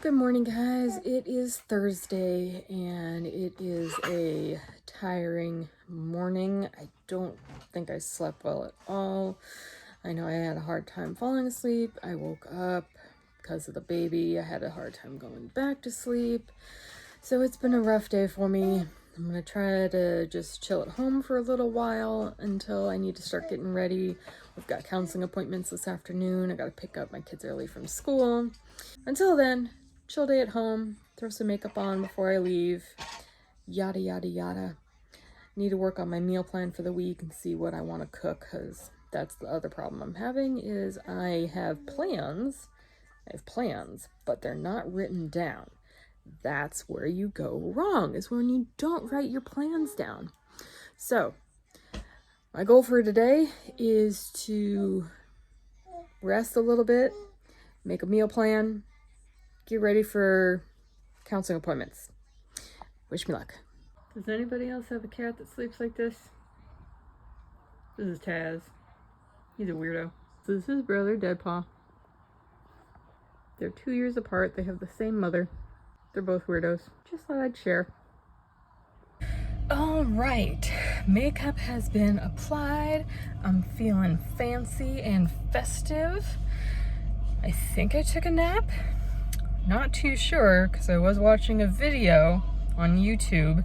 Good morning, guys. It is Thursday and it is a tiring morning. I don't think I slept well at all. I know I had a hard time falling asleep. I woke up because of the baby. I had a hard time going back to sleep. So it's been a rough day for me. I'm gonna try to just chill at home for a little while until I need to start getting ready. We've got counseling appointments this afternoon. I gotta pick up my kids early from school. Until then, chill day at home, throw some makeup on before I leave, yada yada yada. Need to work on my meal plan for the week and see what I want to cook, because that's the other problem I'm having is I have plans, but they're not written down. That's where you go wrong, is when you don't write your plans down. So, my goal for today is to rest a little bit, make a meal plan, get ready for counseling appointments. Wish me luck. Does anybody else have a cat that sleeps like this? This is Taz. He's a weirdo. This is his brother, Deadpaw. They're 2 years apart. They have the same mother. They're both weirdos. Just thought I'd share. All right, makeup has been applied. I'm feeling fancy and festive. I think I took a nap. Not too sure, because I was watching a video on YouTube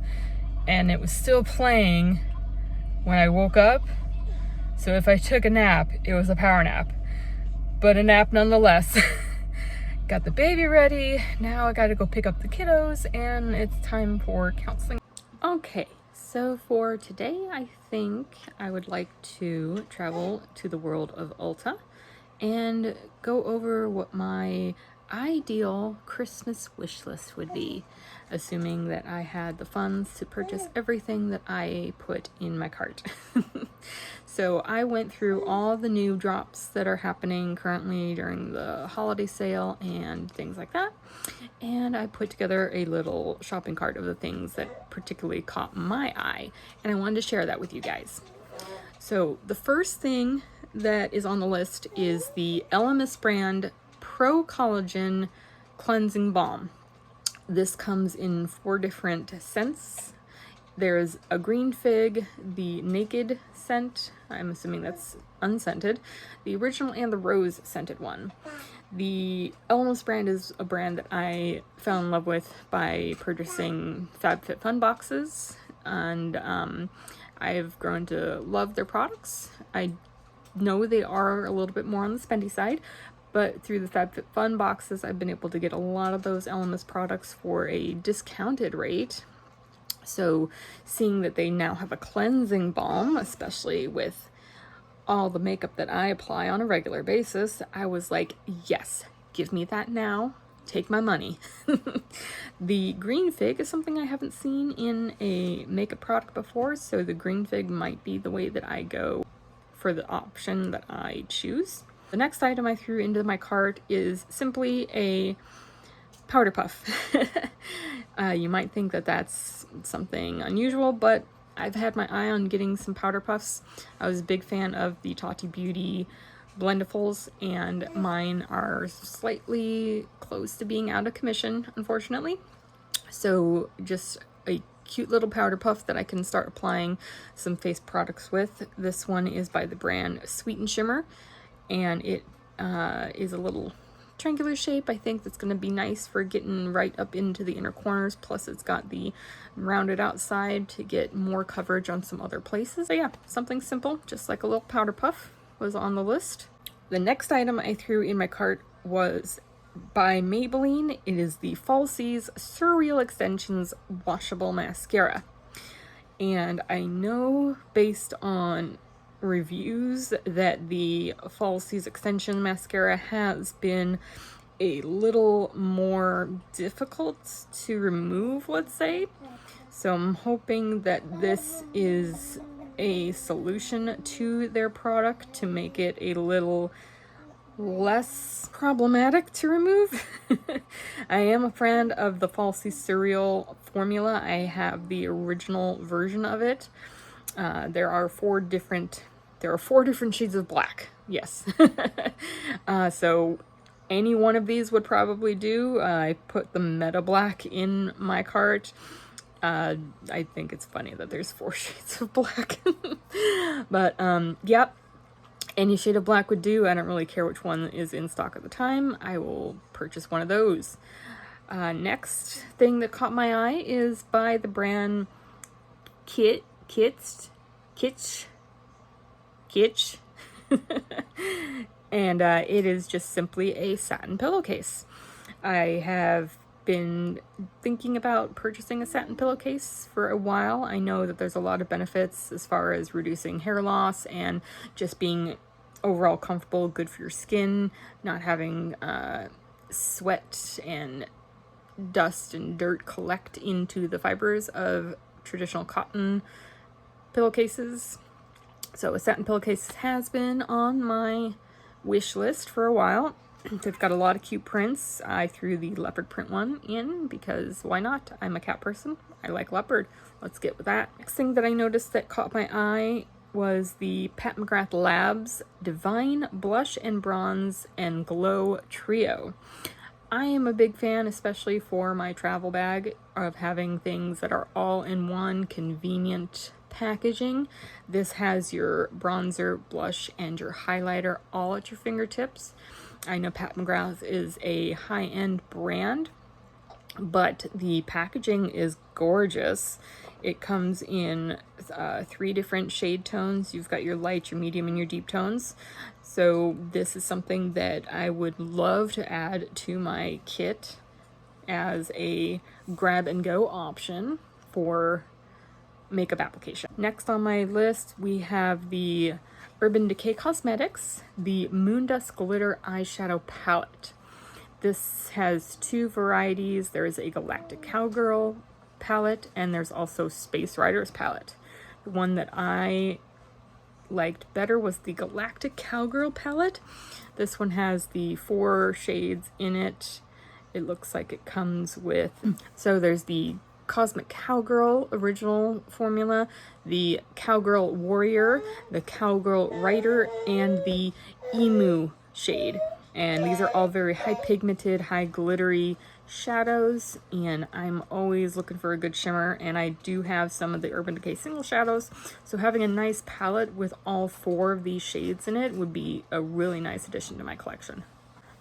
and it was still playing when I woke up. So if I took a nap, it was a power nap, but a nap nonetheless. Got the baby ready. Now I gotta go pick up the kiddos and it's time for counseling. Okay, so for today, I think I would like to travel to the world of Ulta and go over what my ideal Christmas wish list would be, assuming that I had the funds to purchase everything that I put in my cart. So I went through all the new drops that are happening currently during the holiday sale and things like that, and I put together a little shopping cart of the things that particularly caught my eye, and I wanted to share that with you guys. So the first thing that is on the list is the LMS brand Pro Collagen Cleansing Balm. This comes in 4 different scents. There's a green fig, the naked scent, I'm assuming that's unscented, the original, and the rose scented one. The LMS brand is a brand that I fell in love with by purchasing FabFitFun boxes, and I've grown to love their products. I know they are a little bit more on the spendy side, but through the FabFitFun boxes, I've been able to get a lot of those LMS products for a discounted rate. So seeing that they now have a cleansing balm, especially with all the makeup that I apply on a regular basis, I was like, yes, give me that now. Take my money. The green fig is something I haven't seen in a makeup product before, so the green fig might be the way that I go for the option that I choose. The next item I threw into my cart is simply a powder puff. You might think that that's something unusual, but I've had my eye on getting some powder puffs. I was a big fan of the Tati Beauty Blendifuls, and mine are slightly close to being out of commission, unfortunately. So just a cute little powder puff that I can start applying some face products with. This one is by the brand Sweet and Shimmer, and it is a little triangular shape. I think that's going to be nice for getting right up into the inner corners, plus it's got the rounded outside to get more coverage on some other places. So yeah, something simple, just like a little powder puff, was on the list. The next item I threw in my cart was by Maybelline. It is the Falsies Surreal Extensions Washable Mascara. And I know based on reviews that the Falsies Extension Mascara has been a little more difficult to remove, let's say. So I'm hoping that this is a solution to their product to make it a little less problematic to remove. I am a fan of the Falsies Surreal formula. I have the original version of it. There are 4 different shades of black. Yes. So any one of these would probably do. I put the Meta Black in my cart. I think it's funny that there's 4 shades of black. But yep, any shade of black would do. I don't really care which one is in stock at the time. I will purchase one of those. Next thing that caught my eye is by the brand Kitsch. And it is just simply a satin pillowcase. I have been thinking about purchasing a satin pillowcase for a while. I know that there's a lot of benefits as far as reducing hair loss and just being overall comfortable, good for your skin, not having sweat and dust and dirt collect into the fibers of traditional cotton pillowcases. So a satin pillowcase has been on my wish list for a while. They've got a lot of cute prints. I threw the leopard print one in because why not? I'm a cat person. I like leopard. Let's get with that. Next thing that I noticed that caught my eye was the Pat McGrath Labs Divine Blush and Bronze and Glow Trio. I am a big fan, especially for my travel bag, of having things that are all in one convenient packaging. This has your bronzer, blush, and your highlighter all at your fingertips. I know Pat McGrath is a high-end brand, but the packaging is gorgeous. It comes in 3 different shade tones. You've got your light, your medium, and your deep tones. So this is something that I would love to add to my kit as a grab-and-go option for makeup application. Next on my list, we have the Urban Decay Cosmetics, the Moondust Glitter Eyeshadow Palette. This has 2 varieties. There's a Galactic Cowgirl palette, and there's also Space Riders palette. The one that I liked better was the Galactic Cowgirl palette. This one has the 4 shades in it. It looks like it comes with, so there's the Cosmic Cowgirl original formula, the Cowgirl Warrior, the Cowgirl Rider, and the Emu shade. And these are all very high pigmented, high glittery shadows, and I'm always looking for a good shimmer, and I do have some of the Urban Decay single shadows, so having a nice palette with all 4 of these shades in it would be a really nice addition to my collection.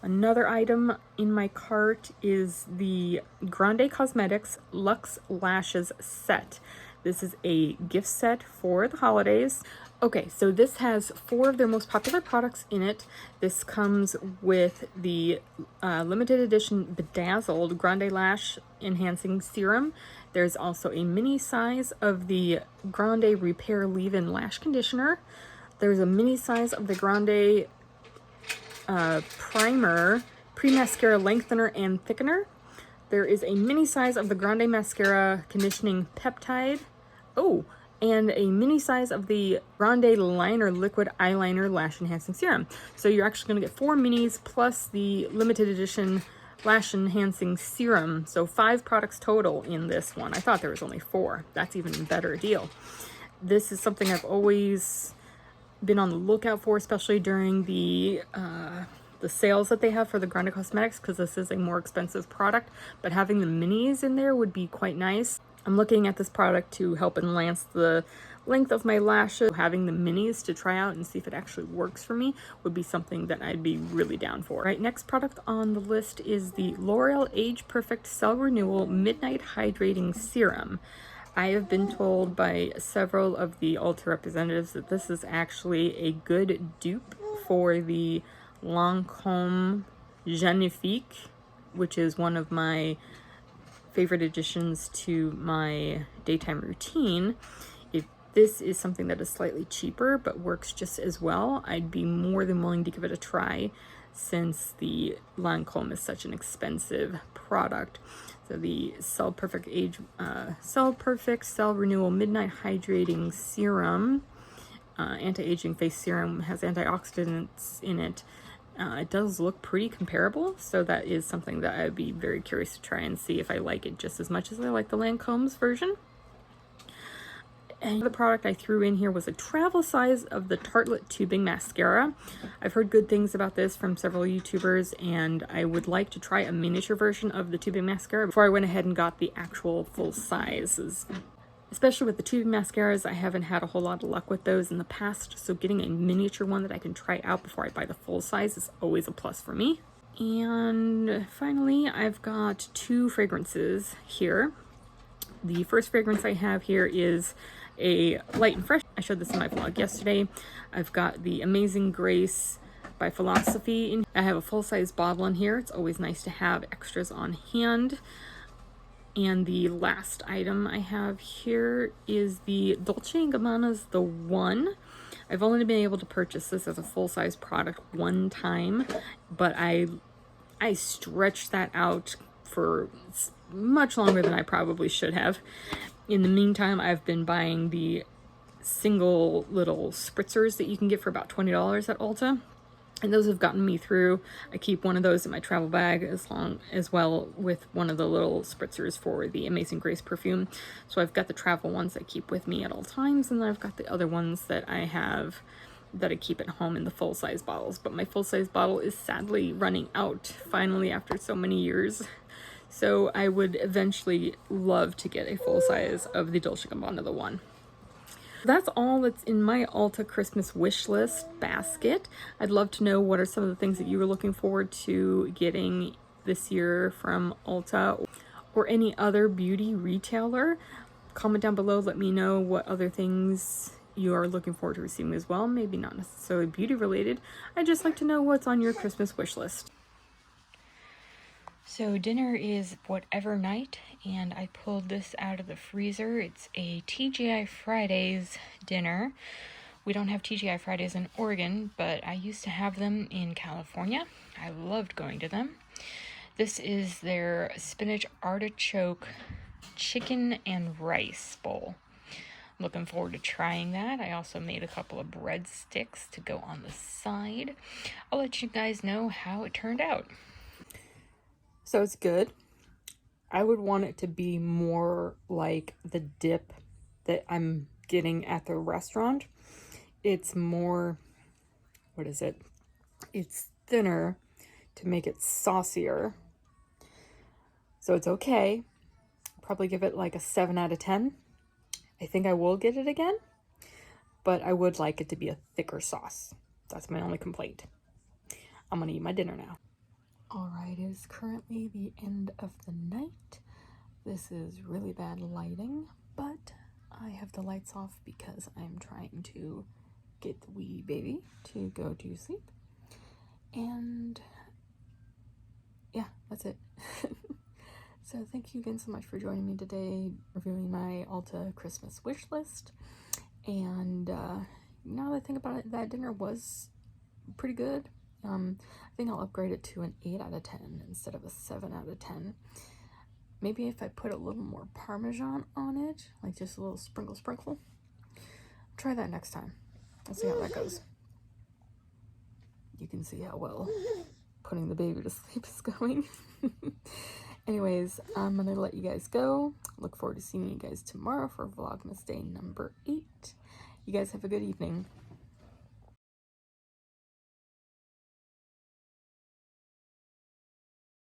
Another item in my cart is the Grande Cosmetics Luxe Lashes Set. This is a gift set for the holidays. Okay, so this has 4 of their most popular products in it. This comes with the limited edition Bedazzled Grande Lash Enhancing Serum. There's also a mini size of the Grande Repair Leave-In Lash Conditioner. There's a mini size of the Grande Primer Pre-Mascara Lengthener and Thickener. There is a mini size of the Grande Mascara Conditioning Peptide. Oh, and a mini size of the Grande Liner Liquid Eyeliner Lash Enhancing Serum. So you're actually going to get 4 minis plus the limited edition Lash Enhancing Serum. So 5 products total in this one. I thought there was only 4. That's even a better deal. This is something I've always been on the lookout for, especially during the sales that they have for the Grande Cosmetics, because this is a more expensive product, but having the minis in there would be quite nice. I'm looking at this product to help enhance the length of my lashes. Having the minis to try out and see if it actually works for me would be something that I'd be really down for. All right, next product on the list is the L'Oreal Age Perfect Cell Renewal Midnight Hydrating Serum. I have been told by several of the Ulta representatives that this is actually a good dupe for the Lancôme Genifique, which is one of my favorite additions to my daytime routine. If this is something that is slightly cheaper but works just as well, I'd be more than willing to give it a try, since the Lancôme is such an expensive product. So the Cell Perfect Cell Renewal Midnight Hydrating Serum, anti-aging face serum, has antioxidants in it. It does look pretty comparable, so that is something that I'd be very curious to try and see if I like it just as much as I like the Lancome's version. And the product I threw in here was a travel size of the Tartelette Tubing Mascara. I've heard good things about this from several YouTubers, and I would like to try a miniature version of the tubing mascara before I went ahead and got the actual full sizes. Especially with the tubing mascaras, I haven't had a whole lot of luck with those in the past, so getting a miniature one that I can try out before I buy the full size is always a plus for me. And finally, I've got 2 fragrances here. The first fragrance I have here is a light and fresh. I showed this in my vlog yesterday. I've got the Amazing Grace by Philosophy. I have a full-size bottle in here. It's always nice to have extras on hand. And the last item I have here is the Dolce & Gabbana's The One. I've only been able to purchase this as a full-size product one time, but I stretched that out for much longer than I probably should have. In the meantime, I've been buying the single little spritzers that you can get for about $20 at Ulta, and those have gotten me through. I keep one of those in my travel bag as well with one of the little spritzers for the Amazing Grace perfume. So I've got the travel ones that I keep with me at all times, and then I've got the other ones that I have that I keep at home in the full-size bottles. But my full-size bottle is sadly running out finally after so many years. So I would eventually love to get a full size of the Dolce & Gabbana The One. That's all that's in my Ulta Christmas wish list basket. I'd love to know what are some of the things that you were looking forward to getting this year from Ulta or any other beauty retailer. Comment down below, let me know what other things you are looking forward to receiving as well. Maybe not necessarily beauty related. I'd just like to know what's on your Christmas wish list. So dinner is whatever night, and I pulled this out of the freezer. It's a TGI Fridays dinner. We don't have TGI Fridays in Oregon, but I used to have them in California. I loved going to them. This is their spinach artichoke chicken and rice bowl. Looking forward to trying that. I also made a couple of breadsticks to go on the side. I'll let you guys know how it turned out. So it's good. I would want it to be more like the dip that I'm getting at the restaurant. It's more, what is it? It's thinner to make it saucier. So it's okay. Probably give it like a 7 out of 10. I think I will get it again, but I would like it to be a thicker sauce. That's my only complaint. I'm gonna eat my dinner now. Alright, it is currently the end of the night. This is really bad lighting, but I have the lights off because I'm trying to get the wee baby to go to sleep. And yeah, that's it. So thank you again so much for joining me today, reviewing my Ulta Christmas wish list. And now that I think about it, that dinner was pretty good. I think I'll upgrade it to an 8 out of 10 instead of a 7 out of 10. Maybe if I put a little more Parmesan on it, like just a little sprinkle. Try that next time. We'll see how that goes. You can see how well putting the baby to sleep is going. Anyways, I'm gonna let you guys go. Look forward to seeing you guys tomorrow for Vlogmas day number 8. You guys have a good evening.